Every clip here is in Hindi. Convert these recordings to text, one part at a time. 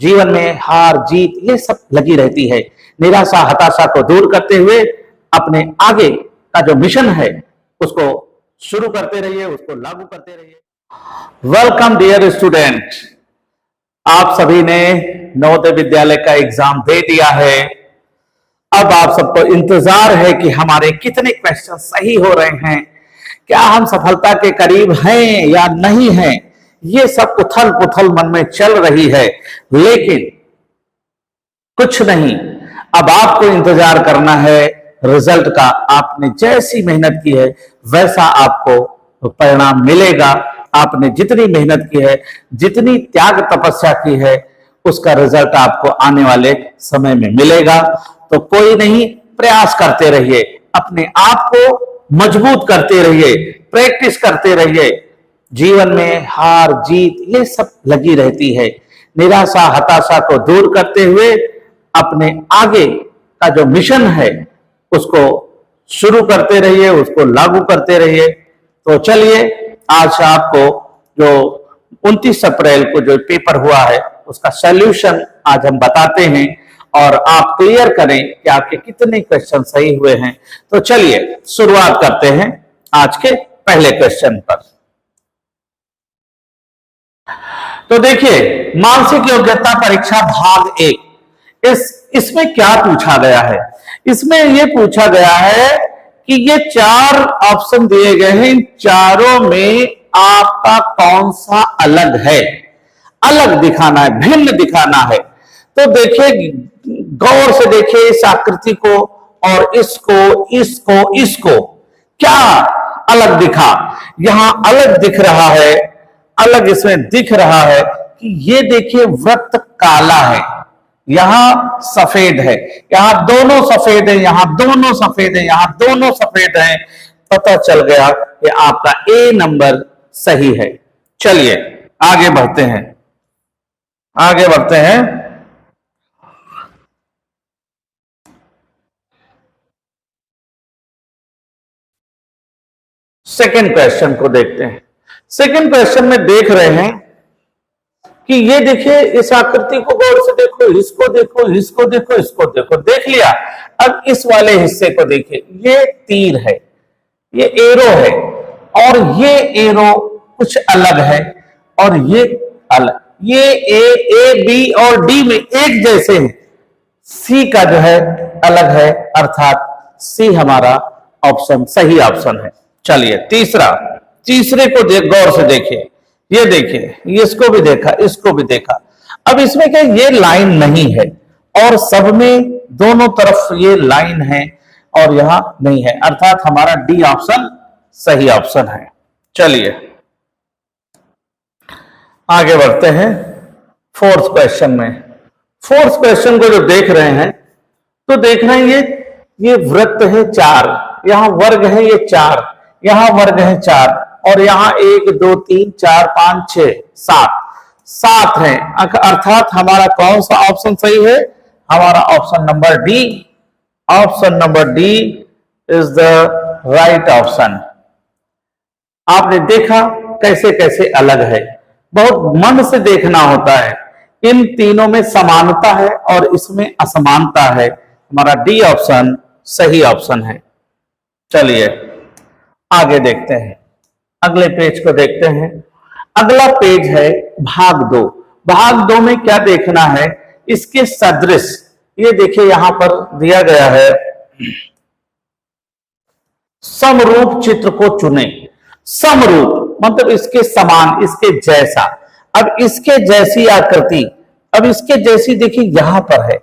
जीवन में हार जीत ये सब लगी रहती है। निराशा हताशा को दूर करते हुए अपने आगे का जो मिशन है उसको शुरू करते रहिए, उसको लागू करते रहिए। वेलकम डियर स्टूडेंट, आप सभी ने नवोदय विद्यालय का एग्जाम दे दिया है। अब आप सबको इंतजार है कि हमारे कितने क्वेश्चन सही हो रहे हैं, क्या हम सफलता के करीब हैं या नहीं हैं। ये सब उथल पुथल मन में चल रही है, लेकिन कुछ नहीं, अब आपको इंतजार करना है रिजल्ट का। आपने जैसी मेहनत की है वैसा आपको परिणाम मिलेगा। आपने जितनी मेहनत की है, जितनी त्याग तपस्या की है, उसका रिजल्ट आपको आने वाले समय में मिलेगा। तो कोई नहीं, प्रयास करते रहिए, अपने आप को मजबूत करते रहिए, प्रैक्टिस करते रहिए। जीवन में हार जीत ये सब लगी रहती है। निराशा हताशा को दूर करते हुए अपने आगे का जो मिशन है उसको शुरू करते रहिए, उसको लागू करते रहिए। तो चलिए, आज आपको जो 29 अप्रैल को जो पेपर हुआ है उसका सॉल्यूशन आज हम बताते हैं और आप क्लियर करें कि आपके कितने क्वेश्चन सही हुए हैं। तो चलिए शुरुआत करते हैं आज के पहले क्वेश्चन पर। तो देखिए, मानसिक योग्यता परीक्षा भाग 1, इसमें क्या पूछा गया है। इसमें यह पूछा गया है कि ये 4 ऑप्शन दिए गए हैं, इन चारों में आपका कौन सा अलग है, अलग दिखाना है, भिन्न दिखाना है। तो देखिए, गौर से देखिए इस आकृति को और इसको इसको इसको, क्या अलग दिखा। यहां अलग दिख रहा है, अलग इसमें दिख रहा है कि ये देखिए वृत्त काला है, यहां सफेद है, यहां दोनों सफेद है, यहां दोनों सफेद है, यहां दोनों सफेद है। पता चल गया कि आपका ए नंबर सही है। चलिए आगे बढ़ते हैं, आगे बढ़ते हैं। सेकंड क्वेश्चन को देखते हैं। सेकंड क्वेश्चन में देख रहे हैं कि ये देखिए, इस आकृति को गौर से देखो, इसको देखो, इसको देखो, इसको देखो, देख लिया। अब इस वाले हिस्से को देखिए, ये तीर है, ये एरो है, और ये एरो कुछ अलग है और ये अलग। ये ए बी और डी में एक जैसे हैं, सी का जो है अलग है, अर्थात सी हमारा ऑप्शन सही ऑप्शन है। चलिए तीसरे को गौर से देखिए, ये देखिए, इसको भी देखा, इसको भी देखा। अब इसमें क्या, ये लाइन नहीं है और सब में दोनों तरफ ये लाइन है और यहां नहीं है, अर्थात हमारा डी ऑप्शन सही ऑप्शन है। चलिए आगे बढ़ते हैं फोर्थ क्वेश्चन में। फोर्थ क्वेश्चन को जो देख रहे हैं, तो देख रहे हैं ये वृत्त है 4, यहां वर्ग है ये 4, यहां वर्ग है 4, और यहां 1 2 3 4 5 6 7 है। अर्थात हमारा कौन सा ऑप्शन सही है, हमारा option number D. Option number D is the right option. आपने देखा कैसे कैसे अलग है, बहुत मन से देखना होता है। इन तीनों में समानता है और इसमें असमानता है। हमारा डी ऑप्शन सही ऑप्शन है। चलिए आगे देखते हैं, अगले पेज को देखते हैं। अगला पेज है भाग 2। भाग 2 में क्या देखना है, इसके सदृश, ये देखिए यहां पर दिया गया है, समरूप चित्र को चुने। समरूप मतलब इसके समान, इसके जैसा। अब इसके जैसी आकृति, अब इसके जैसी देखिए यहां पर है,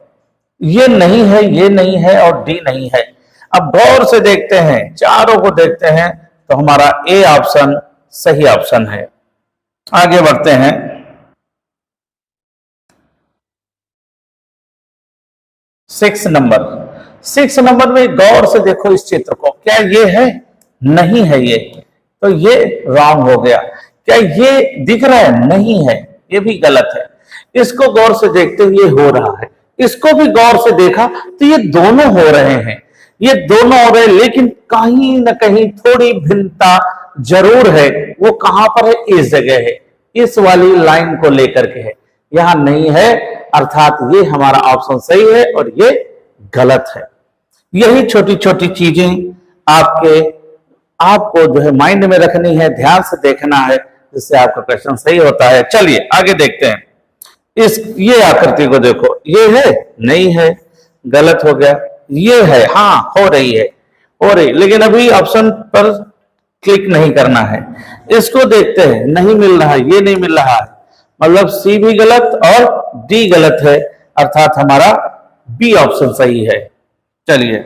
ये नहीं है, ये नहीं है और डी नहीं है। अब गौर से देखते हैं, चारों को देखते हैं, तो हमारा ए ऑप्शन सही ऑप्शन है। आगे बढ़ते हैं। 6 नंबर में गौर से देखो इस चित्र को, क्या ये है, नहीं है ये, तो ये रॉन्ग हो गया। क्या ये दिख रहा है, नहीं है, ये भी गलत है। इसको गौर से देखते हुए हो रहा है, इसको भी गौर से देखा तो ये दोनों हो रहे हैं, ये दोनों हो रहे हैं, लेकिन कहीं ना कहीं थोड़ी भिन्नता जरूर है। वो कहां पर है, इस जगह है, इस वाली लाइन को लेकर के है, यहां नहीं है। अर्थात ये हमारा ऑप्शन सही है और ये गलत है। यही छोटी छोटी चीजें आपको जो है माइंड में रखनी है, ध्यान से देखना है, जिससे आपका क्वेश्चन सही होता है। चलिए आगे देखते हैं। ये आकृति को देखो, ये है नहीं है, गलत हो गया। ये है, हाँ हो रही है, हो रही, लेकिन अभी ऑप्शन पर क्लिक नहीं करना है। इसको देखते हैं, नहीं मिल रहा है, ये नहीं मिल रहा है, मतलब सी भी गलत और डी गलत है, अर्थात हमारा बी ऑप्शन सही है। चलिए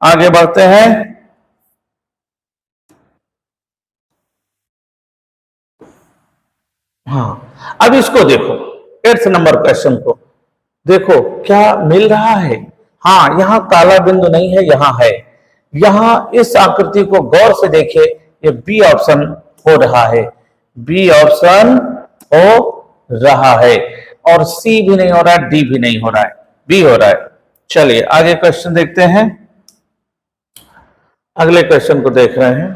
आगे बढ़ते हैं। हाँ, अब इसको देखो, 8th नंबर क्वेश्चन को देखो, क्या मिल रहा है? हाँ, यहां काला बिंदु नहीं है, यहां है। यहां इस आकृति को गौर से देखिए, ये बी ऑप्शन हो रहा है, बी ऑप्शन हो रहा है, और सी भी नहीं हो रहा है, डी भी नहीं हो रहा है, बी हो रहा है। चलिए आगे क्वेश्चन देखते हैं। अगले क्वेश्चन को देख रहे हैं।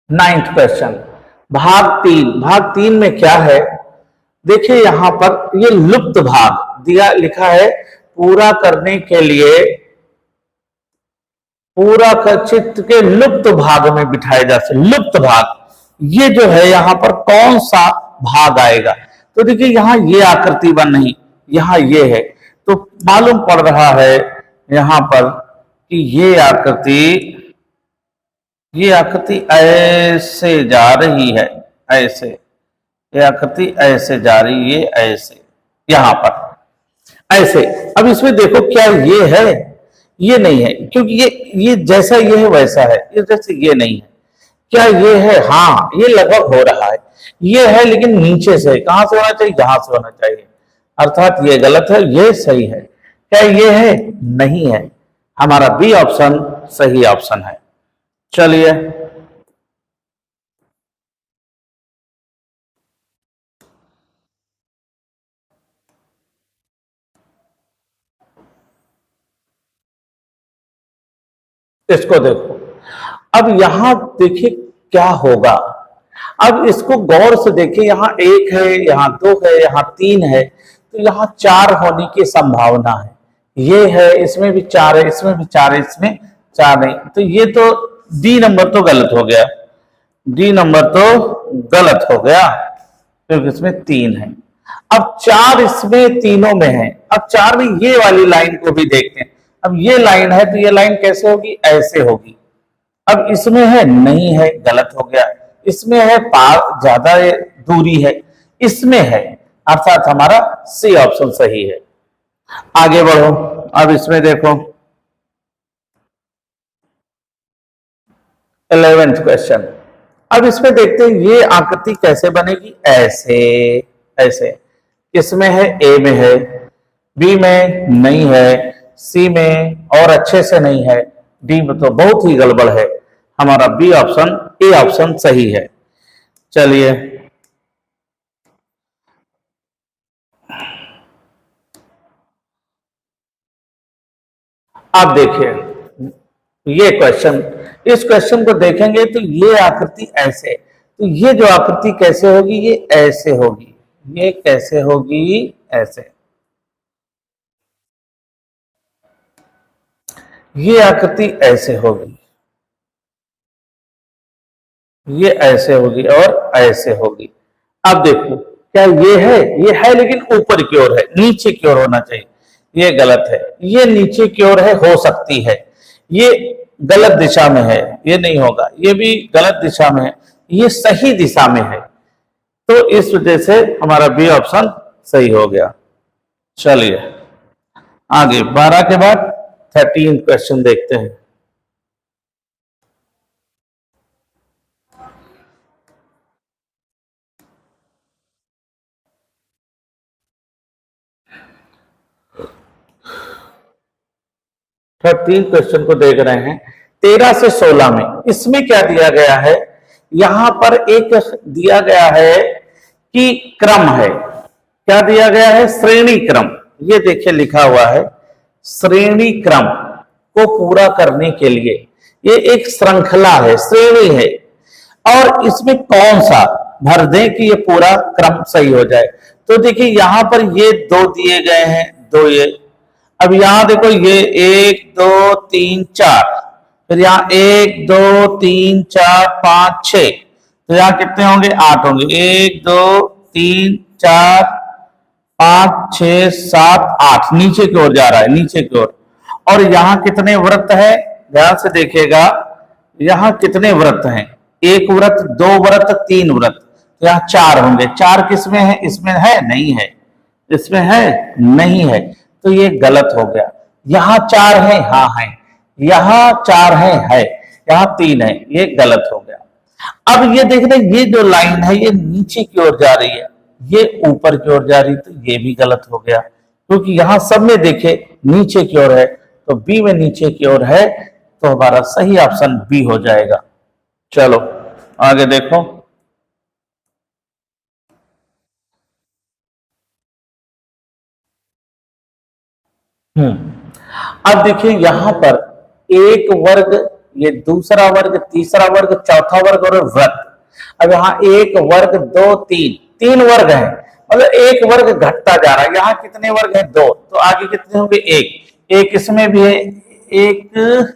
9th क्वेश्चन, भाग तीन में क्या है? देखिए यहां पर ये लुप्त भाग दिया, लिखा है पूरा करने के लिए पूरा चित्र के लुप्त भाग में बिठाए जा सकते। लुप्त भाग, ये जो है यहां पर कौन सा भाग आएगा? तो देखिए यहां ये आकृति बन नहीं, यहां ये है, तो मालूम पड़ रहा है यहां पर कि ये आकृति ऐसे जा रही है, ऐसे, ये आकृति ऐसे जा रही है, ऐसे, यहां पर ऐसे। अब इसमें देखो, क्या ये है? ये नहीं है, क्योंकि ये जैसा ये है वैसा है, इस जैसे ये नहीं है। क्या ये है? हाँ, ये लगभग हो रहा है, ये है, लेकिन नीचे से। कहां से होना चाहिए? यहां से होना चाहिए, अर्थात ये गलत है, ये सही है। क्या ये है? नहीं है, हमारा बी ऑप्शन सही ऑप्शन है। चलिए इसको देखो, अब यहां देखिए क्या होगा। अब इसको गौर से देखिए, यहां 1 है, यहां 2 है, यहां 3 है, तो यहां 4 होने की संभावना है। ये है, इसमें भी 4 है, इसमें भी 4 है, इसमें 4 नहीं, तो ये तो डी नंबर तो गलत हो गया, डी नंबर तो गलत हो गया, क्योंकि इसमें 3 है। अब 4 इसमें तीनों में है। अब 4 में ये वाली लाइन को भी देखते हैं। अब ये लाइन है, तो ये लाइन कैसे होगी? ऐसे होगी। अब इसमें है, नहीं है, गलत हो गया। इसमें है, पार ज्यादा दूरी है, इसमें है, अर्थात हमारा सी ऑप्शन सही है। आगे बढ़ो, अब इसमें देखो 11th क्वेश्चन। अब इसमें देखते हैं ये आकृति कैसे बनेगी। ऐसे, ऐसे। इसमें है, ए में है, बी में नहीं है, सी में और अच्छे से नहीं है, डी में तो बहुत ही गड़बड़ है। हमारा बी ऑप्शन, ए ऑप्शन सही है। चलिए आप देखिए ये क्वेश्चन, इस क्वेश्चन को देखेंगे तो ये आकृति ऐसे, तो ये जो आकृति कैसे होगी? ये ऐसे होगी। ये कैसे होगी? ऐसे। ये आकृति ऐसे होगी, ये ऐसे होगी और ऐसे होगी। अब देखो, क्या ये है? ये है, लेकिन ऊपर की ओर है, नीचे की ओर होना चाहिए, ये गलत है। ये नीचे की ओर है, हो सकती है, ये गलत दिशा में है, ये नहीं होगा। ये भी गलत दिशा में है, ये सही दिशा में है, तो इस वजह से हमारा बी ऑप्शन सही हो गया। चलिए आगे 12 के बाद 13 क्वेश्चन देखते हैं। तीन क्वेश्चन को देख रहे हैं 13 से 16 में। इसमें क्या दिया गया है? यहां पर एक दिया गया है कि क्रम है। क्या दिया गया है? श्रेणी क्रम। ये देखिए लिखा हुआ है, श्रेणी क्रम को पूरा करने के लिए ये एक श्रृंखला है, श्रेणी है, और इसमें कौन सा भर दें कि ये पूरा क्रम सही हो जाए। तो देखिए यहां पर ये दो दिए गए हैं, दो ये, अब यहां देखो ये 1 2 3 4, फिर यहाँ 1 2 3 4 5 6, तो यहाँ कितने होंगे, 8 होंगे। 1 2 3 4 5 6 7 8, नीचे की ओर जा रहा है, नीचे की ओर। और यहाँ कितने व्रत है, ध्यान से देखिएगा, यहाँ कितने व्रत हैं, 1 व्रत, 2 व्रत, 3 व्रत, तो यहाँ 4 होंगे। 4 किसमें है, इसमें है नहीं है, इसमें है नहीं है, तो ये गलत हो गया। यहाँ 4 है, हाँ है, यहाँ 4 है, यहाँ 3 है, ये गलत हो गया। अब ये देख रहे, ये जो लाइन है ये नीचे की ओर जा रही है, ये ऊपर की ओर जा रही, तो ये भी गलत हो गया, क्योंकि यहां सब में देखे नीचे की ओर है, तो बी में नीचे की ओर है, तो हमारा सही ऑप्शन बी हो जाएगा। चलो आगे देखो। अब देखिए यहां पर एक वर्ग, ये दूसरा वर्ग, तीसरा वर्ग, चौथा वर्ग और व्रत। अब यहाँ एक वर्ग, 2 3, 3 वर्ग है, मतलब एक वर्ग घटता जा रहा है। यहाँ कितने वर्ग है, 2, तो आगे कितने होंगे, 1 इसमें भी है, 1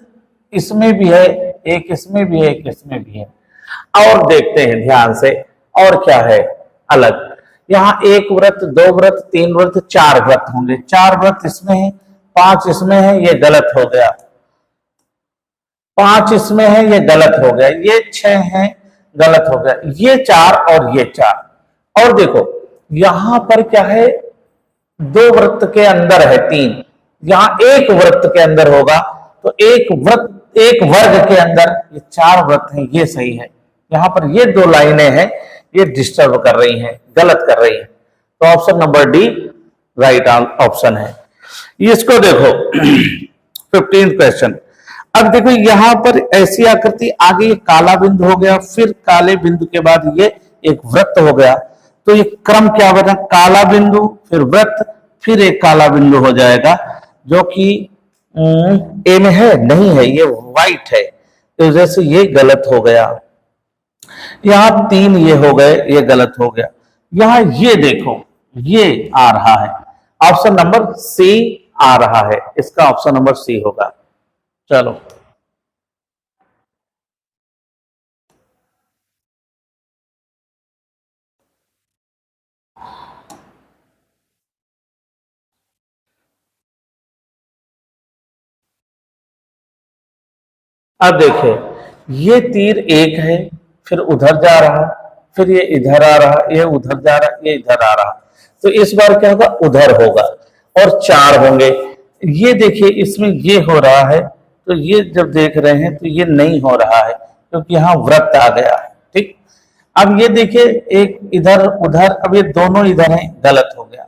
इसमें भी है, 1 इसमें भी है, 1 इसमें भी है। और देखते हैं ध्यान से, और क्या है अलग, यहाँ 1 व्रत, 2 व्रत, 3 व्रत, 4 व्रत होंगे। 4 व्रत इसमें है, 5 इसमें है, ये गलत हो गया। 5 इसमें है, ये गलत हो गया। ये 6 है, गलत हो गया। ये 4 और ये 4। और देखो यहां पर क्या है, 2 वृत्त के अंदर है 3, यहां 1 वृत्त के अंदर होगा, तो 1 वृत्त, 1 वर्ग के अंदर ये 4 वृत्त हैं, ये सही है। यहां पर ये 2 लाइनें हैं, ये डिस्टर्ब कर रही हैं, गलत कर रही हैं, तो option number D right option है। इसको देखो 15 क्वेश्चन। अब देखो यहां पर ऐसी आकृति, आगे ये काला बिंदु हो गया, फिर काले बिंदु के बाद ये एक वृत्त हो गया, तो ये क्रम क्या बना, काला बिंदु, फिर वृत्त, फिर एक काला बिंदु हो जाएगा, जो कि ए में है नहीं है, ये व्हाइट है, तो जैसे ये गलत हो गया। यहां 3 ये हो गए, ये गलत हो गया। यहां ये देखो, ये आ रहा है, ऑप्शन नंबर सी आ रहा है, इसका ऑप्शन नंबर सी होगा। चलो अब देखिए, ये तीर एक है, फिर उधर जा रहा, फिर ये इधर आ रहा, ये उधर जा रहा, ये इधर आ रहा, तो इस बार क्या होगा, उधर होगा, और 4 होंगे। ये देखिए इसमें ये हो रहा है, तो ये जब देख रहे हैं तो ये नहीं हो रहा है, क्योंकि यहाँ वृत्त आ गया है। ठीक, अब ये देखिए एक इधर उधर, अब ये दोनों इधर हैं, गलत हो गया।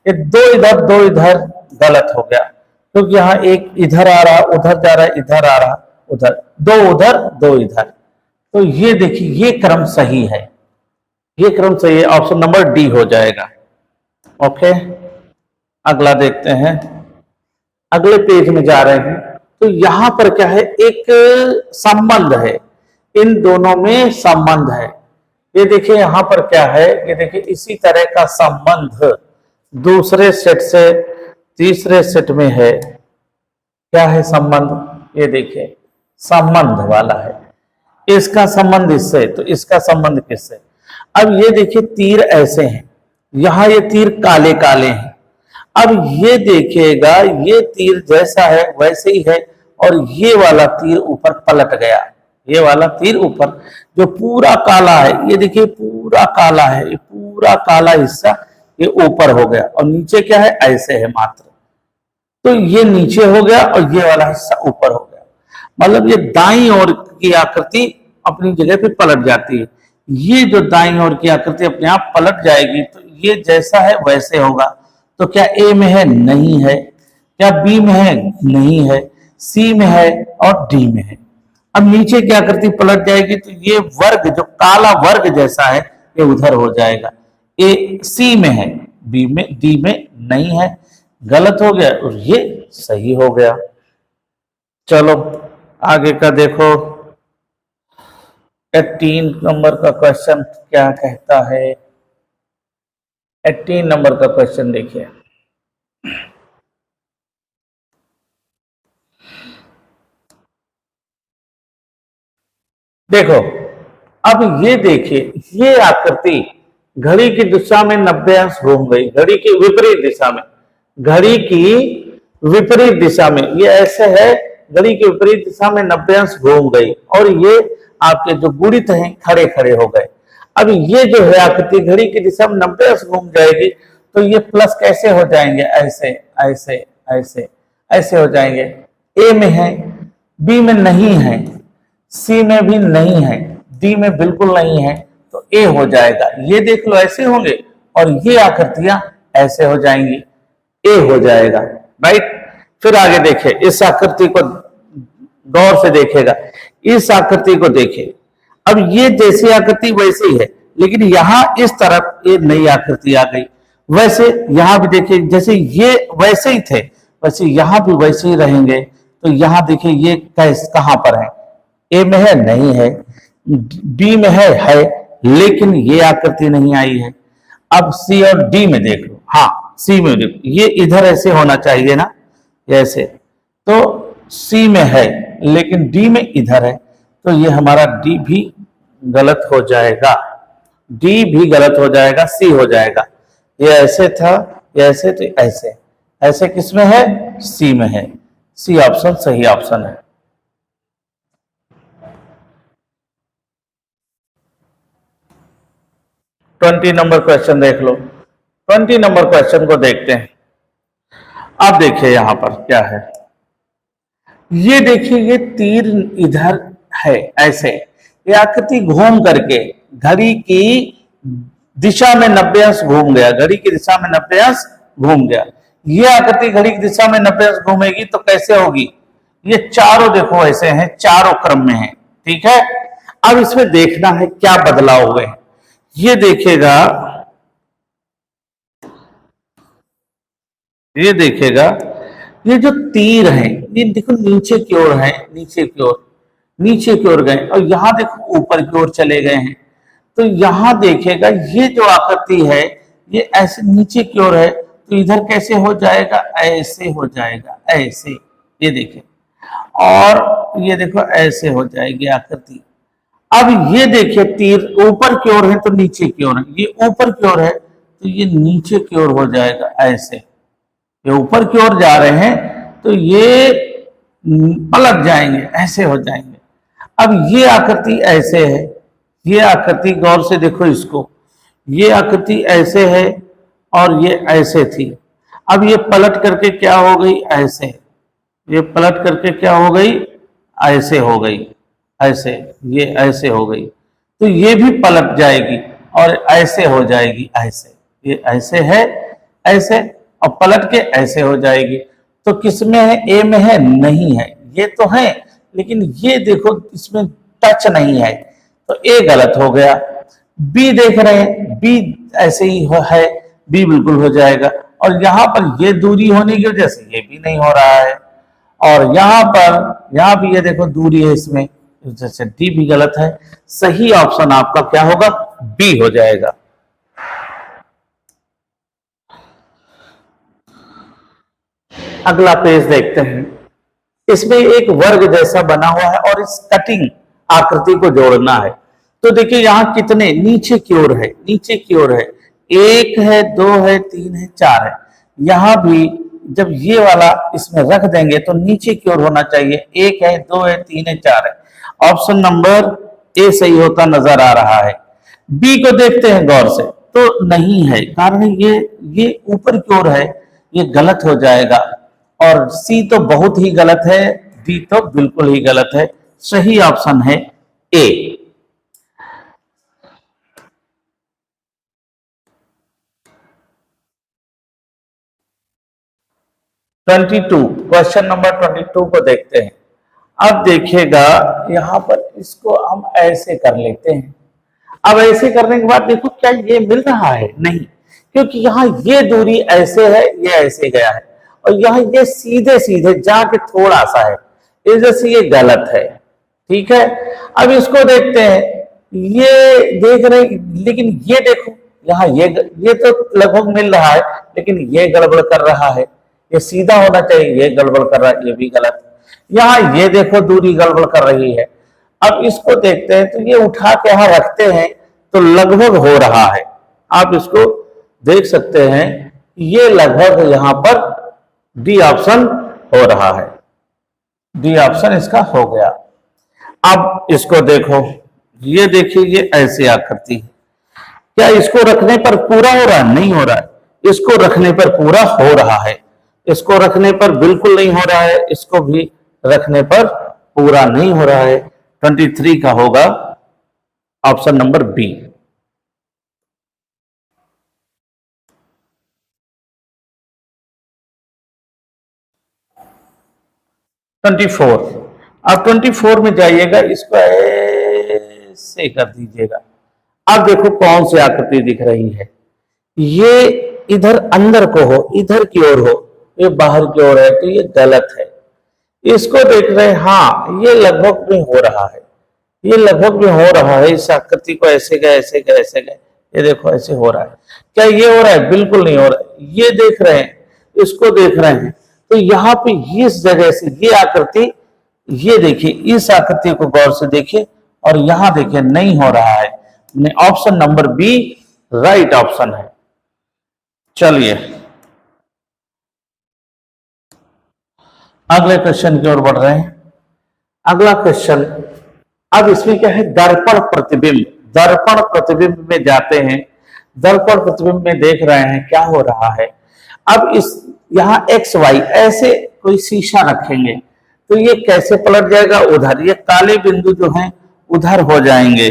ये 2 इधर 2 इधर, गलत हो गया, क्योंकि यहाँ एक इधर आ रहा, उधर जा रहा, इधर आ रहा, उधर, 2 उधर 2 इधर, तो ये देखिए ये क्रम सही है, ये क्रम सही है, ऑप्शन नंबर डी हो जाएगा। ओके, अगला देखते हैं, अगले पेज में जा रहे हैं, तो यहां पर क्या है, एक संबंध है, इन दोनों में संबंध है। ये देखिए यहां पर क्या है, ये देखिए इसी तरह का संबंध दूसरे सेट से तीसरे सेट में है। क्या है संबंध, ये देखिए संबंध वाला है, इसका संबंध इससे, तो इसका संबंध किससे। अब ये देखिए तीर ऐसे हैं, यहां ये तीर काले काले हैं, अब ये देखिएगा ये तीर जैसा है वैसे ही है, और ये वाला तीर ऊपर पलट गया, ये वाला तीर ऊपर जो पूरा काला है, ये देखिए पूरा काला है, ये पूरा काला हिस्सा ये ऊपर हो गया, और नीचे क्या है, ऐसे है मात्र, तो ये नीचे हो गया और ये वाला हिस्सा ऊपर हो गया, मतलब ये दाईं ओर की आकृति अपनी जगह पे पलट जाती है। ये जो दाईं ओर की आकृति अपने आप पलट जाएगी, तो ये जैसा है वैसे होगा। तो क्या ए में है, नहीं है, क्या बी में है, नहीं है, सी में है और डी में है। अब नीचे की आकृति पलट जाएगी, तो ये वर्ग जो काला वर्ग जैसा है ये उधर हो जाएगा, ए सी में है, बी में, डी में नहीं है, गलत हो गया, और ये सही हो गया। चलो आगे का देखो, 18 नंबर का क्वेश्चन क्या कहता है? 18 नंबर का क्वेश्चन देखिए। देखो, अब ये देखिए, ये आकृति घड़ी की दिशा में 90 अंश घूम गई, घड़ी की विपरीत दिशा में, घड़ी की विपरीत दिशा में, ये ऐसे है, घड़ी की विपरीत दिशा में 90 अंश घूम गई और ये आपके जो गुणित हैं खड़े खड़े हो गए। अब ये जो है आकृति घड़ी की दिशा में 90 अंश घूम जाएगी, तो ये प्लस कैसे हो जाएंगे? ऐसे ऐसे ऐसे ऐसे हो जाएंगे। ए में है, बी में नहीं है, सी में भी नहीं है, डी में बिल्कुल नहीं है, तो ए हो जाएगा। ये देख लो ऐसे होंगे और ये आकृतियां ऐसे हो जाएंगी, ए हो जाएगा, राइट। फिर आगे देखिए, इस आकृति को गौर से देखेगा, इस आकृति को देखिए। अब ये जैसी आकृति वैसी है, लेकिन यहां इस तरफ एक नई आकृति आ गई। वैसे यहां भी देखिए, जैसे ये वैसे ही थे वैसे यहां भी वैसे ही रहेंगे। तो यहां देखिए ये कहां पर है? ए में है, नहीं है, बी में है, लेकिन ये आकृति नहीं आई है। अब सी और डी में देख लो, हाँ सी में देखो, ये इधर ऐसे होना चाहिए ना, ऐसे, तो सी में है लेकिन डी में इधर है, तो ये हमारा डी भी गलत हो जाएगा, डी भी गलत हो जाएगा, सी हो जाएगा। ये ऐसे था, ये ऐसे, तो ऐसे, ऐसे किस में है? सी में है। सी ऑप्शन सही ऑप्शन है। 20 नंबर क्वेश्चन देख लो। 20 नंबर क्वेश्चन को देखते हैं। अब देखिए यहां पर क्या है, ये देखिए, ये तीर इधर है ऐसे, ये आकृति घूम करके घड़ी की दिशा में 90 अंश घूम गया, घड़ी की दिशा में 90 अंश घूम गया। ये आकृति घड़ी की दिशा में 90 अंश घूमेगी तो कैसे होगी? ये चारों देखो ऐसे हैं, चारों क्रम में हैं, ठीक है। अब इसमें देखना है क्या बदलाव हुए हैं। ये देखिएगा, ये देखिएगा, ये जो तीर हैं ये देखो नीचे की ओर है, नीचे की ओर, नीचे की ओर गए और यहां देखो ऊपर की ओर चले गए हैं। तो यहां देखिएगा ये जो आकृति है ये ऐसे नीचे की ओर है, तो इधर कैसे हो जाएगा? ऐसे हो जाएगा, ऐसे, ये देखिए, और ये देखो ऐसे हो जाएगी आकृति। अब ये देखिए तीर ऊपर की ओर है तो नीचे की ओर है, ये ऊपर की ओर है तो ये नीचे की ओर हो जाएगा, ऐसे। ये ऊपर की ओर जा रहे हैं तो ये पलट जाएंगे, ऐसे हो जाएंगे। अब ये आकृति ऐसे है, ये आकृति गौर से देखो इसको, ये आकृति ऐसे है और ये ऐसे थी। अब ये पलट करके क्या हो गई? ऐसे। ये पलट करके क्या हो गई? ऐसे हो गई, ऐसे, ये ऐसे हो गई। तो ये भी पलट जाएगी और ऐसे हो जाएगी, ऐसे, ये ऐसे है, ऐसे, और पलट के ऐसे हो जाएगी। तो किस में है? ए में है, नहीं है, ये तो है लेकिन ये देखो इसमें टच नहीं है, तो ए गलत हो गया। बी देख रहे हैं, बी ऐसे ही है, बी बिल्कुल हो जाएगा। और यहां पर ये दूरी होने की वजह से ये भी नहीं हो रहा है, और यहां पर, यहां भी ये देखो दूरी है इसमें, जैसे डी भी गलत है। सही ऑप्शन आपका क्या होगा? बी हो जाएगा। अगला पेज देखते हैं। इसमें एक वर्ग जैसा बना हुआ है और इस कटिंग आकृति को जोड़ना है। तो देखिए यहां कितने नीचे की ओर है, नीचे की ओर है, 1 है, 2 है, 3 है, 4 है। यहां भी जब ये वाला इसमें रख देंगे तो नीचे की ओर होना चाहिए, 1 है, 2 है, 3 है, 4 है। ऑप्शन नंबर ए सही होता नजर आ रहा है। बी को देखते हैं गौर से, तो नहीं है, कारण ये ऊपर की ओर है, ये गलत हो जाएगा। और सी तो बहुत ही गलत है, डी तो बिल्कुल ही गलत है। सही ऑप्शन है ए। क्वेश्चन नंबर 22 को देखते हैं। अब देखिएगा यहां पर इसको हम ऐसे कर लेते हैं। अब ऐसे करने के बाद देखो क्या ये मिल रहा है? नहीं, क्योंकि यहां ये दूरी ऐसे है, ये ऐसे गया है, और यहां ये सीधे सीधे जाके थोड़ा सा है, इस वजह से ये गलत है, ठीक है। अब इसको देखते हैं, ये देख रहे, लेकिन ये देखो यहाँ ये तो लगभग मिल रहा है, लेकिन ये गड़बड़ कर रहा है, ये सीधा होना चाहिए, ये गड़बड़ कर रहा है, ये भी गलत। यहाँ ये देखो दूरी गड़बड़ कर रही है। अब इसको देखते हैं, तो ये उठा के यहाँ रखते हैं तो लगभग हो रहा है। आप इसको देख सकते हैं, ये लगभग यहाँ पर डी ऑप्शन हो रहा है, डी ऑप्शन इसका हो गया। अब इसको देखो, ये देखिए ये ऐसी आकृति है। क्या इसको रखने पर पूरा हो रहा है? नहीं हो रहा है। इसको रखने पर पूरा हो रहा है, इसको रखने पर बिल्कुल नहीं हो रहा है, इसको भी रखने पर पूरा नहीं हो रहा है। 23 का होगा ऑप्शन नंबर बी। अब 24 में जाइएगा, इसको ऐसे कर दीजिएगा। अब देखो कौन सी आकृति दिख रही है। ये इधर अंदर को हो, इधर की ओर हो, ये बाहर की ओर है, तो ये गलत है। इसको देख रहे हैं, हाँ ये लगभग में हो रहा है, ये लगभग में हो रहा है। इस आकृति को ऐसे गए ऐसे गए ऐसे गए, ये देखो ऐसे हो रहा है। क्या ये हो रहा है? बिल्कुल नहीं हो रहा है। ये देख रहे हैं, इसको देख रहे हैं, तो यहाँ पे इस जगह से ये आकृति, ये देखिए इस आकृति को गौर से देखिए, और यहां देखिए नहीं हो रहा है। Option number B right option है। चलिए अगले क्वेश्चन की ओर बढ़ रहे हैं। अगला क्वेश्चन, अब इसमें क्या है? दर्पण प्रतिबिंब। दर्पण प्रतिबिंब में जाते हैं, दर्पण प्रतिबिंब में देख रहे हैं क्या हो रहा है। अब इस यहाँ एक्स वाई ऐसे कोई शीशा रखेंगे तो ये कैसे पलट जाएगा? उधर। ये काले बिंदु जो हैं उधर हो जाएंगे,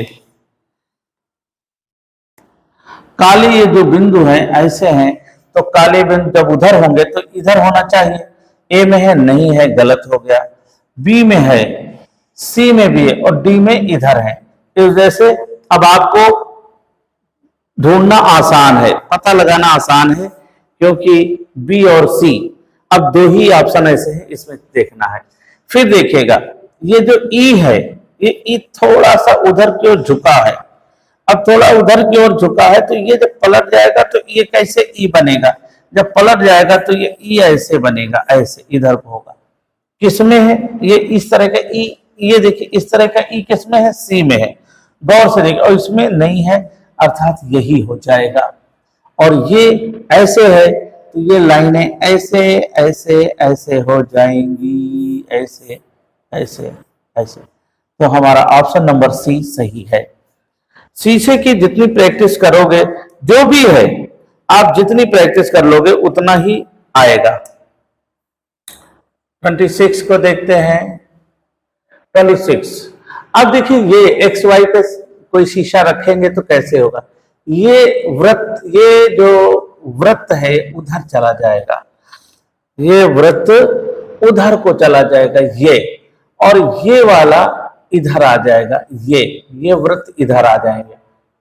काले ये जो बिंदु हैं ऐसे हैं, तो काले बिंदु जब उधर होंगे तो इधर होना चाहिए। ए में है, नहीं है, गलत हो गया। बी में है, सी में भी है, और डी में इधर है। इस वजह से अब आपको ढूंढना आसान है, पता लगाना आसान है, क्योंकि बी और सी अब दो ही ऑप्शन ऐसे हैं, इसमें देखना है। फिर देखिएगा ये जो ई है, ये ई थोड़ा सा उधर की ओर झुका है। अब थोड़ा उधर की ओर झुका है, तो ये जब पलट जाएगा तो ये कैसे ई बनेगा? जब पलट जाएगा तो ये ई ऐसे बनेगा, ऐसे इधर को होगा। किसमें है? ये इस तरह का ई, ये देखिए इस तरह का ई किसमें है? सी में है। गौर से देखिए, और इसमें नहीं है, अर्थात यही हो जाएगा। और ये ऐसे है तो ये लाइनें ऐसे ऐसे ऐसे हो जाएंगी, ऐसे ऐसे ऐसे। तो हमारा ऑप्शन नंबर सी सही है। शीशे की जितनी प्रैक्टिस करोगे, जो भी है आप जितनी प्रैक्टिस कर लोगे उतना ही आएगा। 26 को देखते हैं। 26, अब देखिए ये एक्स वाई पे कोई शीशा रखेंगे तो कैसे होगा? ये वृत्त, ये जो वृत्त है उधर चला जाएगा, ये वृत्त उधर को चला जाएगा, ये, और ये वाला इधर आ जाएगा, ये वृत्त इधर आ जाएंगे।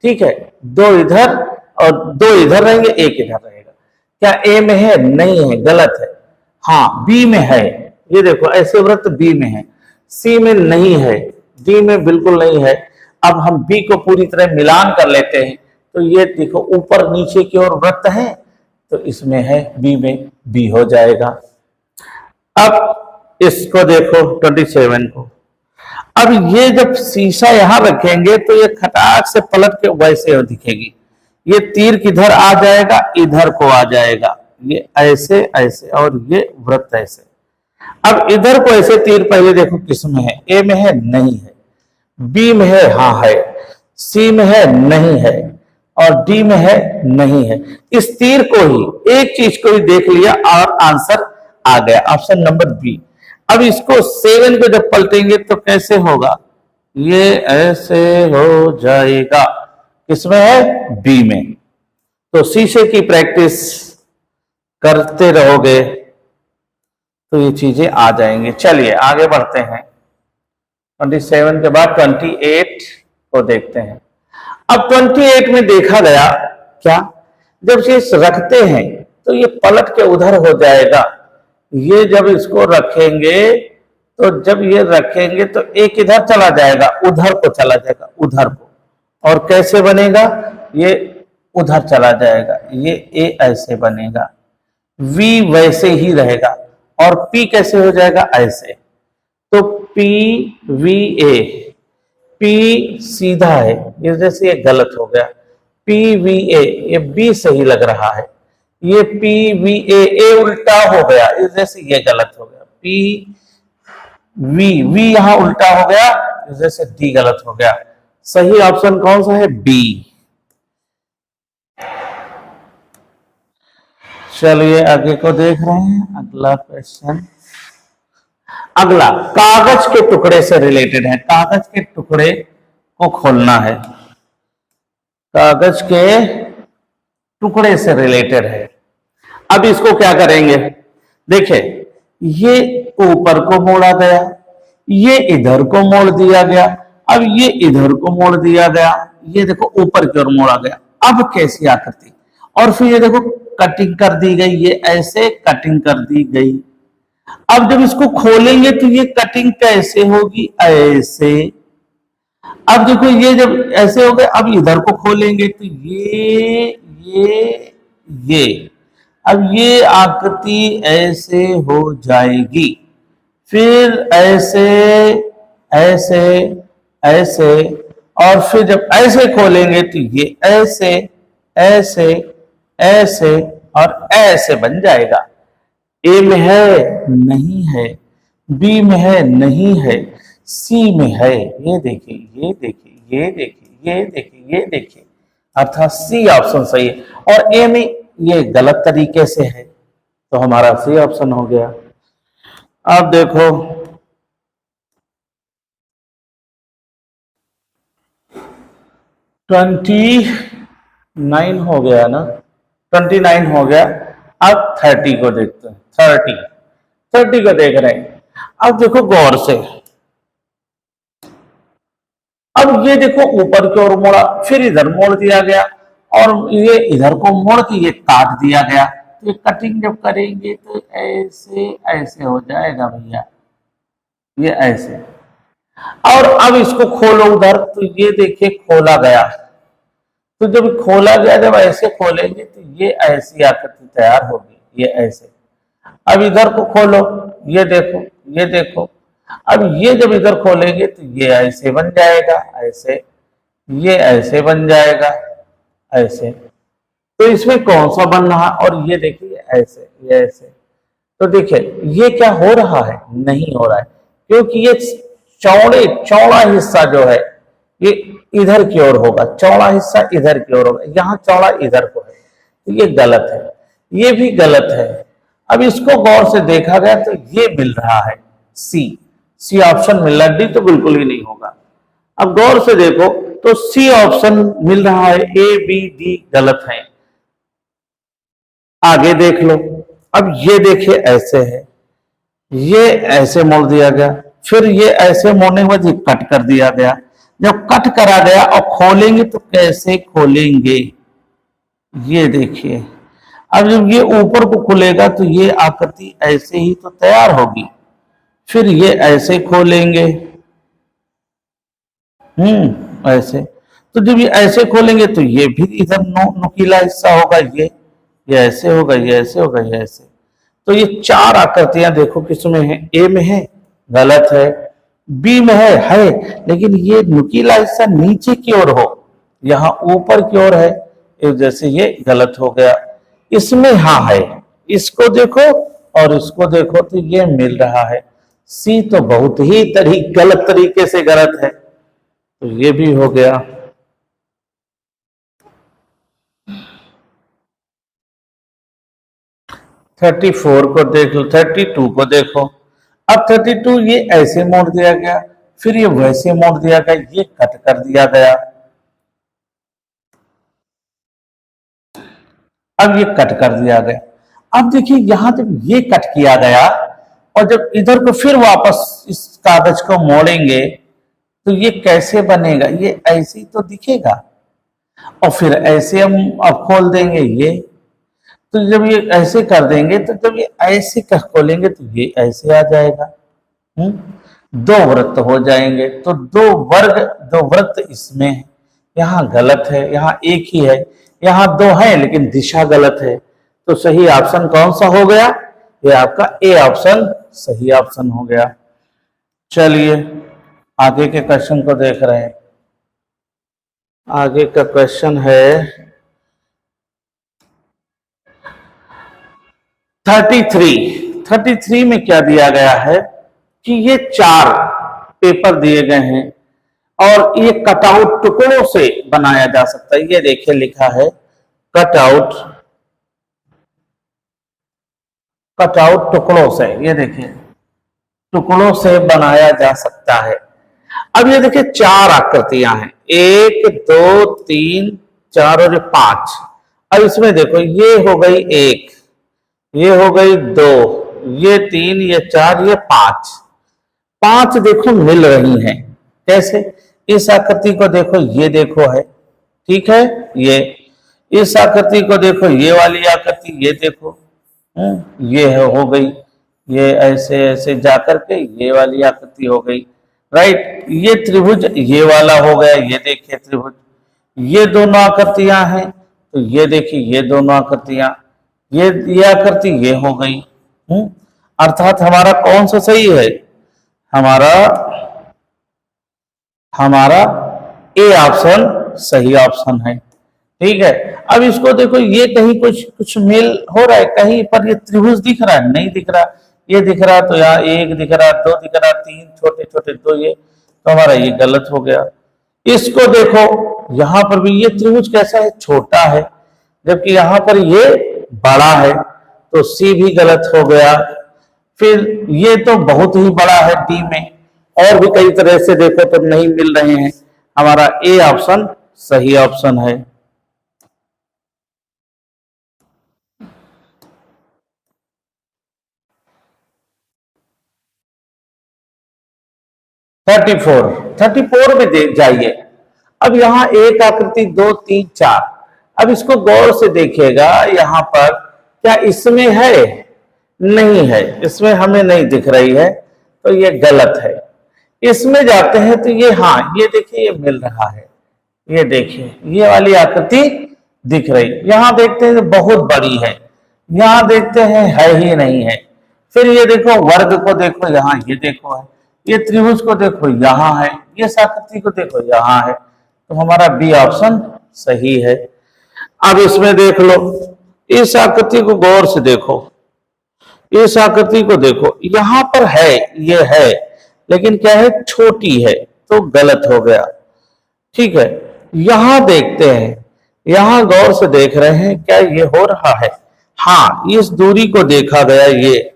ठीक है, दो इधर और दो इधर रहेंगे, एक इधर रहेगा। क्या ए में है? नहीं है, गलत है। हाँ बी में है, ये देखो ऐसे वृत्त बी में है। सी में नहीं है, डी में बिल्कुल नहीं है। अब हम बी को पूरी तरह मिलान कर लेते हैं, तो ये देखो ऊपर नीचे की ओर वृत्त है, तो इसमें है बी में, बी हो जाएगा। अब इसको देखो 27 को। अब ये जब शीशा यहां रखेंगे तो ये खटाक से पलट के वैसे दिखेगी। ये तीर किधर आ जाएगा? इधर को आ जाएगा, ये ऐसे ऐसे, और ये वृत्त ऐसे। अब इधर को ऐसे तीर पहले देखो किसमें है? ए में है? नहीं है। बी में है? हाँ है। सी में है? नहीं है। और डी में है? नहीं है। इस तीर को ही, एक चीज को ही देख लिया और आंसर आ गया, ऑप्शन नंबर बी। अब इसको 7 को जब पलटेंगे तो कैसे होगा? ये ऐसे हो जाएगा, किसमें है? बी में। तो शीशे की प्रैक्टिस करते रहोगे तो ये चीजें आ जाएंगे। चलिए आगे बढ़ते हैं। 27 के बाद 28 को देखते हैं। अब 28 में देखा गया क्या, जब ये रखते हैं तो ये पलट के उधर हो जाएगा। ये जब इसको रखेंगे, तो जब ये रखेंगे तो एक इधर चला जाएगा, उधर को चला जाएगा, उधर को। और कैसे बनेगा, ये उधर चला जाएगा, ये ए ऐसे बनेगा, V वैसे ही रहेगा, और P कैसे हो जाएगा, ऐसे। तो P V A, P सीधा है, इस जैसे ये गलत हो गया, P V A, ये B सही लग रहा है, ये P V A, A उल्टा हो गया, इस जैसे ये गलत हो गया, P V, V यहां उल्टा हो गया, इस जैसे D गलत हो गया। सही ऑप्शन कौन सा है, B। चलिए आगे को देख रहे हैं, अगला क्वेश्चन। अगला कागज के टुकड़े से रिलेटेड है, कागज के टुकड़े को खोलना है, कागज के टुकड़े से रिलेटेड है। अब इसको क्या करेंगे, देखिए ये ऊपर को मोड़ा गया, ये इधर को मोड़ दिया गया, अब ये इधर को मोड़ दिया गया, ये देखो ऊपर की ओर मोड़ा गया। अब कैसी आकृति, और फिर ये देखो कटिंग कर दी गई, ये ऐसे कटिंग कर दी गई। अब जब इसको खोलेंगे तो ये कटिंग कैसे होगी, ऐसे। अब देखो ये जब ऐसे हो गए, अब इधर को खोलेंगे तो ये अब ये आकृति ऐसे हो जाएगी, फिर ऐसे ऐसे ऐसे, और फिर जब ऐसे खोलेंगे तो ये ऐसे ऐसे ऐसे और ऐसे बन जाएगा। ए में है नहीं है, बी में है नहीं है, सी में है, ये देखिए ये देखिए ये देखिए ये देखिए ये देखिए, अर्थात सी ऑप्शन सही है। और ए में ये गलत तरीके से है, तो हमारा सी ऑप्शन हो गया। अब देखो 29 हो गया ना, 29 हो गया। अब 30 को देखते हैं, 30 को देख रहे हैं। अब देखो गौर से, अब ये देखो ऊपर की ओर मोड़ा, फिर इधर मोड़ दिया गया, और ये इधर को मोड़ के ये काट दिया गया। तो ये कटिंग जब करेंगे तो ऐसे ऐसे हो जाएगा भैया, ये ऐसे। और अब इसको खोलो उधर, तो ये देखिए खोला गया, तो जब खोला गया, जब ऐसे खोलेंगे तो ये ऐसी आकृति तैयार होगी, ये ऐसे। अब इधर को खोलो, ये देखो ये देखो, अब ये जब इधर खोलेंगे तो ये ऐसे बन जाएगा, ऐसे, ये ऐसे बन जाएगा, ऐसे। तो इसमें कौन सा बन रहा, और ये देखिए ऐसे, ये ऐसे। तो देखिए ये क्या हो रहा है, नहीं हो रहा है, क्योंकि ये चौड़ा हिस्सा जो है ये इधर की ओर होगा, चौड़ा हिस्सा इधर की ओर होगा, यहाँ चौड़ा इधर को है, तो ये गलत है, ये भी गलत है। अब इसको गौर से देखा गया तो ये मिल रहा है सी ऑप्शन मिल रहा है, डी तो बिल्कुल ही नहीं होगा। अब गौर से देखो तो सी ऑप्शन मिल रहा है, ए बी डी गलत है। आगे देख लो, अब ये देखिए ऐसे है, ये ऐसे मोड़ दिया गया, फिर ये ऐसे मोड़ने के बाद ये कट कर दिया गया। जब कट करा गया और खोलेंगे तो कैसे खोलेंगे, ये देखिए। अब जब ये ऊपर को खुलेगा तो ये आकृति ऐसे ही तो तैयार होगी, फिर ये ऐसे खोलेंगे, ऐसे। तो जब ये ऐसे खोलेंगे तो ये भी इधर नुकीला हिस्सा होगा, ये ऐसे होगा, ये ऐसे होगा, ये ऐसे। तो ये चार आकृतियां देखो किसमें है, ए में है गलत है, बी में है लेकिन ये नुकीला हिस्सा नीचे की ओर हो, यहाँ ऊपर की ओर है, जैसे ये गलत हो गया। इसमें हाँ है, इसको देखो और इसको देखो तो ये मिल रहा है। सी तो बहुत ही गलत तरीके से गलत है, तो ये भी हो गया। थर्टी 34 को देख लो, 32 को देखो। अब 32 ये ऐसे मोड़ दिया गया, फिर ये वैसे मोड़ दिया गया, ये कट कर दिया गया। अब ये कट कर दिया गया। अब देखिए यहां जब ये कट किया गया और जब इधर को फिर वापस इस कागज को मोड़ेंगे तो ये कैसे बनेगा, ये ऐसे ही तो दिखेगा। और फिर ऐसे हम अब खोल देंगे ये, तो जब ये ऐसे कर देंगे तो जब ये ऐसे खोलेंगे तो ये ऐसे आ जाएगा। दो वृत्त हो जाएंगे, तो दो वृत्त इसमें है, यहाँ गलत है, यहाँ एक ही है, यहाँ दो है लेकिन दिशा गलत है। तो सही ऑप्शन कौन सा हो गया? ये आपका ए ऑप्शन सही ऑप्शन हो गया। चलिए आगे के क्वेश्चन को देख रहे हैं। आगे का क्वेश्चन है 33 में क्या दिया गया है कि ये 4 पेपर दिए गए हैं और ये कटआउट टुकड़ों से बनाया जा सकता है। ये देखिए लिखा है कटआउट टुकड़ों से, ये देखिए टुकड़ों से बनाया जा सकता है। अब ये देखिए 4 आकृतियां हैं, 1 2 3 4 और 5। अब इसमें देखो ये हो गई 1, ये हो गई 2, ये 3, ये 4, ये 5 देखो मिल रही हैं। कैसे? इस आकृति को देखो, ये देखो है, ठीक है, ये इस आकृति को देखो, ये वाली आकृति, ये देखो, ये हो गई, ये ऐसे ऐसे जाकर के ये वाली आकृति हो गई, राइट। ये त्रिभुज ये वाला हो गया, ये देखिए त्रिभुज, ये दोनों आकृतियां हैं, तो ये देखिए ये दोनों आकृतियां, ये आकृति ये हो गई। अर्थात हमारा कौन सा सही है? हमारा ए ऑप्शन सही ऑप्शन है, ठीक है। अब इसको देखो, ये कहीं कुछ मेल हो रहा है, कहीं पर ये त्रिभुज दिख रहा है, नहीं दिख रहा, ये दिख रहा तो यहाँ 1 दिख रहा, 2 दिख रहा, 3 छोटे छोटे 2, ये तो हमारा ये गलत हो गया। इसको देखो, यहाँ पर भी ये त्रिभुज कैसा है? छोटा है, जबकि यहाँ पर ये बड़ा है, तो सी भी गलत हो गया। फिर ये तो बहुत ही बड़ा है डी में, और भी कई तरह से देखो तो नहीं मिल रहे हैं। हमारा ए ऑप्शन सही ऑप्शन है। थर्टी फोर में देख जाइए। अब यहाँ एक आकृति 2 3 4, अब इसको गौर से देखिएगा, यहाँ पर क्या इसमें है? नहीं है, इसमें हमें नहीं दिख रही है, तो ये गलत है। इसमें जाते हैं तो ये, हाँ ये देखिए ये मिल रहा है, ये देखिए ये वाली आकृति दिख रही। यहाँ देखते हैं बहुत बड़ी है, यहाँ देखते हैं है ही नहीं है। फिर ये देखो वर्ग को देखो, यहाँ ये देखो है, ये त्रिभुज को देखो यहाँ है, ये आकृति को देखो यहाँ है, तो हमारा बी ऑप्शन सही है। अब इसमें देख लो, इस आकृति को गौर से देखो, इस आकृति को देखो, यहाँ पर है, ये है, लेकिन क्या है? छोटी है, तो गलत हो गया, ठीक है। यहां देखते हैं, यहां गौर से देख रहे हैं, क्या ये हो रहा है? हाँ, इस दूरी को देखा गया, ये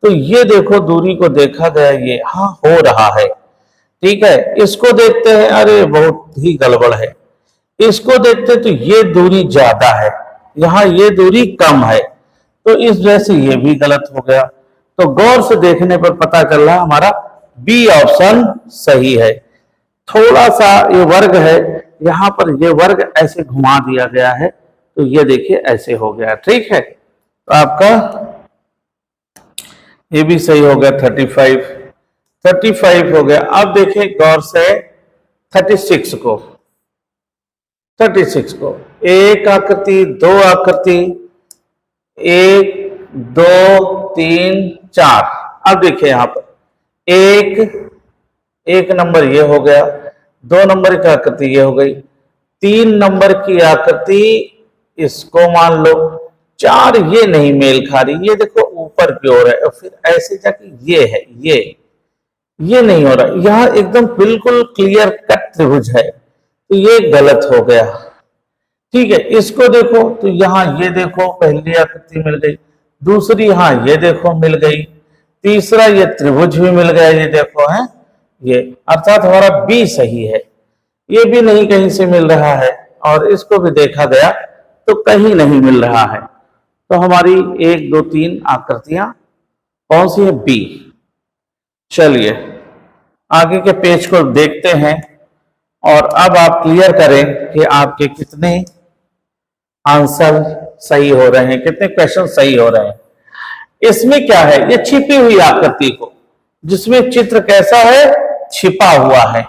तो ये देखो दूरी को देखा गया, ये हाँ हो रहा है, ठीक है। इसको देखते हैं, अरे बहुत ही गड़बड़ है। इसको देखते तो ये दूरी ज्यादा है, यहाँ ये दूरी कम है, तो इस वजह से ये भी गलत हो गया। तो गौर से देखने पर पता चल रहा हमारा बी ऑप्शन सही है। थोड़ा सा ये वर्ग है, यहाँ पर ये वर्ग ऐसे घुमा दिया गया है, तो ये देखिए ऐसे हो गया, ठीक है। तो आपका ये भी सही हो गया। 35 हो गया। अब देखिए गौर से 36 को, एक आकृति, 2 आकृति, 1 2 3 4। अब देखिए यहाँ पर एक नंबर ये हो गया, 2 नंबर की आकृति ये हो गई, 3 नंबर की आकृति इसको मान लो, 4 ये नहीं मेल खा रही, ये देखो ऊपर की ओर है, और फिर ऐसे जाके ये है, ये नहीं हो रहा, यहाँ एकदम बिल्कुल क्लियर कट त्रिभुज है, तो ये गलत हो गया, ठीक है। इसको देखो तो यहाँ ये देखो पहली आकृति मिल गई, दूसरी हाँ ये देखो मिल गई, तीसरा ये त्रिभुज भी मिल गया, ये देखो है ये, अर्थात हमारा बी सही है। ये भी नहीं कहीं से मिल रहा है, और इसको भी देखा गया तो कहीं नहीं मिल रहा है, तो हमारी 1 2 3 आकृतियां कौन सी है? बी। चलिए आगे के पेज को देखते हैं, और अब आप क्लियर करें कि आपके कितने आंसर सही हो रहे हैं, कितने क्वेश्चन सही हो रहे हैं। इसमें क्या है? ये छिपी हुई आकृति को, जिसमें चित्र कैसा है? छिपा हुआ है,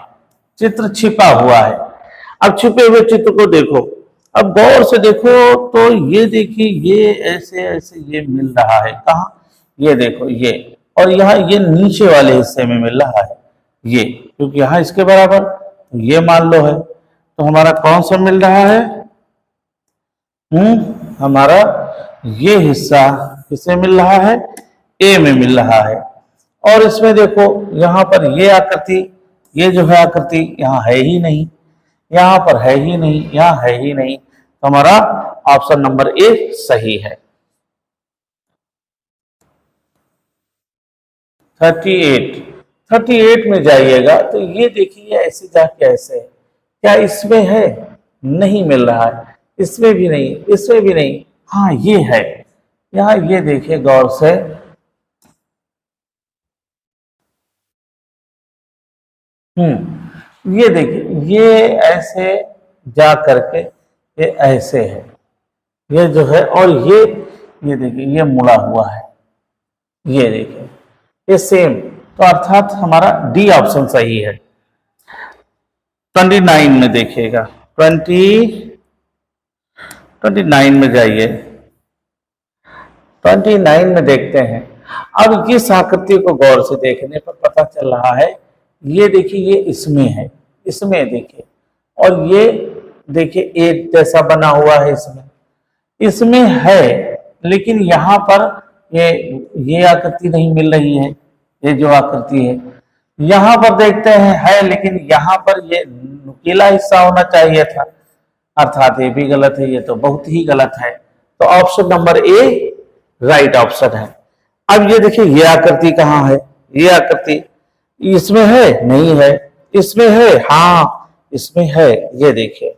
चित्र छिपा हुआ है। अब छिपे हुए चित्र को देखो, अब गौर से देखो तो ये देखिए ये ऐसे ऐसे ये मिल रहा है, कहाँ, ये देखो ये, और यहाँ ये नीचे वाले हिस्से में मिल रहा है ये, क्योंकि यहाँ इसके बराबर, तो ये मान लो है, तो हमारा कौन सा मिल रहा है, हमारा ये हिस्सा किसे मिल रहा है, ए में मिल रहा है। और इसमें देखो यहाँ पर ये आकृति, ये जो है आकृति यहाँ है ही नहीं, यहाँ पर है ही नहीं, यहाँ है ही नहीं, तो हमारा ऑप्शन नंबर ए सही है। 38 में जाइएगा तो ये देखिए ऐसे जाके ऐसे, क्या इसमें है, नहीं मिल रहा है, इसमें भी नहीं, इसमें भी नहीं, हाँ ये है, यहाँ ये देखिए गौर से, ये देखिए ये ऐसे जा करके ये ऐसे है, ये जो है, और ये देखिए ये मुड़ा हुआ है, ये देखिए ये सेम, तो अर्थात हमारा डी ऑप्शन सही है। 29 में देखिएगा, 29 में जाइए, 29 में देखते हैं। अब इस आकृति को गौर से देखने पर पता चल रहा है, ये देखिए ये इसमें है, इसमें देखिए, और ये देखिए एक जैसा बना हुआ है, इसमें है, लेकिन यहाँ पर ये आकृति नहीं मिल रही है, ये जो आकृति है, यहाँ पर देखते हैं है, लेकिन यहाँ पर ये नुकीला हिस्सा होना चाहिए था, अर्थात ये भी गलत है, ये तो बहुत ही गलत है, तो option number A right option है। अब ये देखिए ये आकृति कहाँ है, ये आकृति इसमें है, नहीं है, इसमें है, हाँ इसमें है, ये देखिए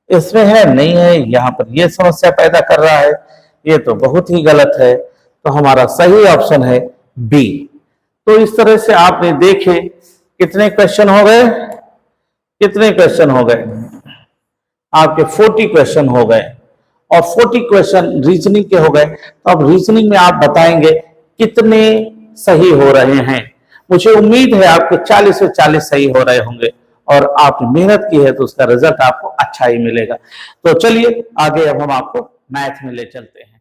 इसमें है, नहीं है, यहाँ पर ये समस्या पैदा कर रहा है, ये तो बहुत ही गलत है, तो हमारा सही ऑप्शन है बी। तो इस तरह से आपने देखे कितने क्वेश्चन हो गए, कितने क्वेश्चन हो गए आपके, 40 क्वेश्चन हो गए, और 40 क्वेश्चन रीजनिंग के हो गए। तो अब रीजनिंग में आप बताएंगे कितने सही हो रहे हैं। मुझे उम्मीद है आपके 40 से 40 सही हो रहे होंगे, और आपने मेहनत की है तो उसका रिजल्ट आपको अच्छा ही मिलेगा। तो चलिए आगे अब हम आपको मैथ में ले चलते हैं।